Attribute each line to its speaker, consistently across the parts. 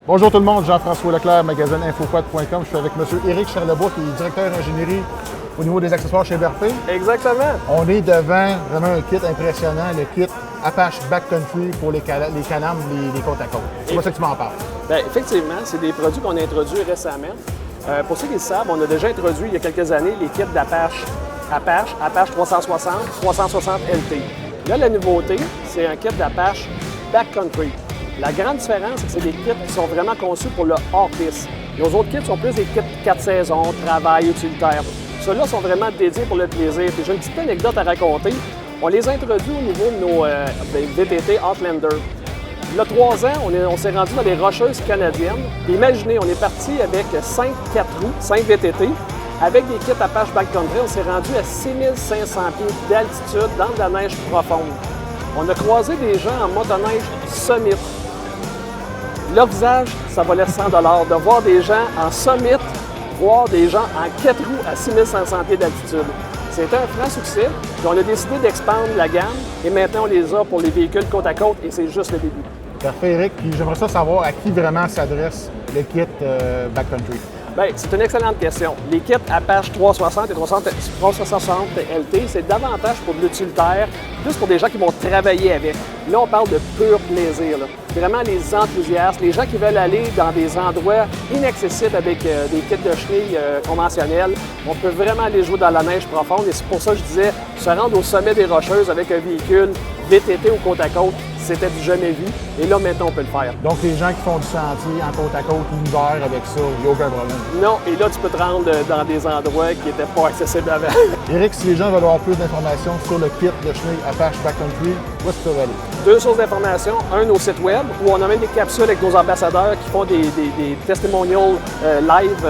Speaker 1: Bonjour tout le monde, Jean-François Leclerc, magazine Infoquad.com. Je suis avec M. Éric Charlebois, qui est directeur ingénierie au niveau des accessoires chez BRP.
Speaker 2: Exactement.
Speaker 1: On est devant vraiment un kit impressionnant, le kit Apache Backcountry pour les Can-Am, les côtes à côte. C'est pour ça que tu m'en parles.
Speaker 2: Bien, effectivement, c'est des produits qu'on a introduits récemment. Pour ceux qui le savent, on a déjà introduit il y a quelques années les kits d'Apache. Apache 360, 360 LT. Là, la nouveauté, c'est un kit d'Apache Backcountry. La grande différence, c'est que c'est des kits qui sont vraiment conçus pour le hors-piste. Nos autres kits sont plus des kits 4 saisons, travail, utilitaire. Ceux-là sont vraiment dédiés pour le plaisir. Puis j'ai une petite anecdote à raconter. On les a introduits au niveau de nos VTT Outlander. Il y a 3 ans, on s'est rendu dans les Rocheuses canadiennes. Puis imaginez, on est parti avec 5 4 roues, 5 VTT. Avec des kits Apache Backcountry, on s'est rendu à 6500 pieds d'altitude dans de la neige profonde. On a croisé des gens en motoneige Summit. Leur visage, ça valait 100 $. De voir des gens en Summit, voir des gens en 4 roues à 6500 pieds d'altitude. C'était un franc succès. Puis on a décidé d'expandre la gamme et maintenant on les a pour les véhicules côte à côte et c'est juste le début.
Speaker 1: Parfait, Éric. Puis j'aimerais ça savoir à qui vraiment s'adresse le kit Backcountry.
Speaker 2: Bien, c'est une excellente question. Les kits Apache 360 et 360 LT, c'est davantage pour de l'utilitaire, plus pour des gens qui vont travailler avec. Là, on parle de pur plaisir. Là. Vraiment les enthousiastes, les gens qui veulent aller dans des endroits inaccessibles avec des kits de chenilles conventionnels. On peut vraiment aller jouer dans la neige profonde et c'est pour ça que je disais, se rendre au sommet des Rocheuses avec un véhicule VTT ou côte à côte, c'était du jamais vu. Et là, maintenant, on peut le faire.
Speaker 1: Donc, les gens qui font du sentier en côte à côte l'hiver avec ça, il n'y a aucun problème.
Speaker 2: Non, et là, tu peux te rendre dans des endroits qui n'étaient pas accessibles avant.
Speaker 1: Éric, si les gens veulent avoir plus d'informations sur le kit de chenilles Apache Backcountry, où est-ce qu'ils peuvent aller? 2
Speaker 2: sources d'informations. Un, nos sites web, où on a même des capsules avec nos ambassadeurs qui font des testimonials live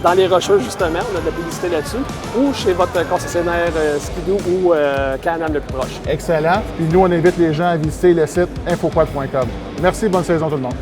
Speaker 2: dans les Rocheuses, justement. On a de la publicité là-dessus. Ou chez votre concessionnaire Skidoo ou Can-Am le plus proche.
Speaker 1: Excellent. Puis nous, on invite les gens à visiter le site Infoquad.com. Merci, bonne saison tout le monde.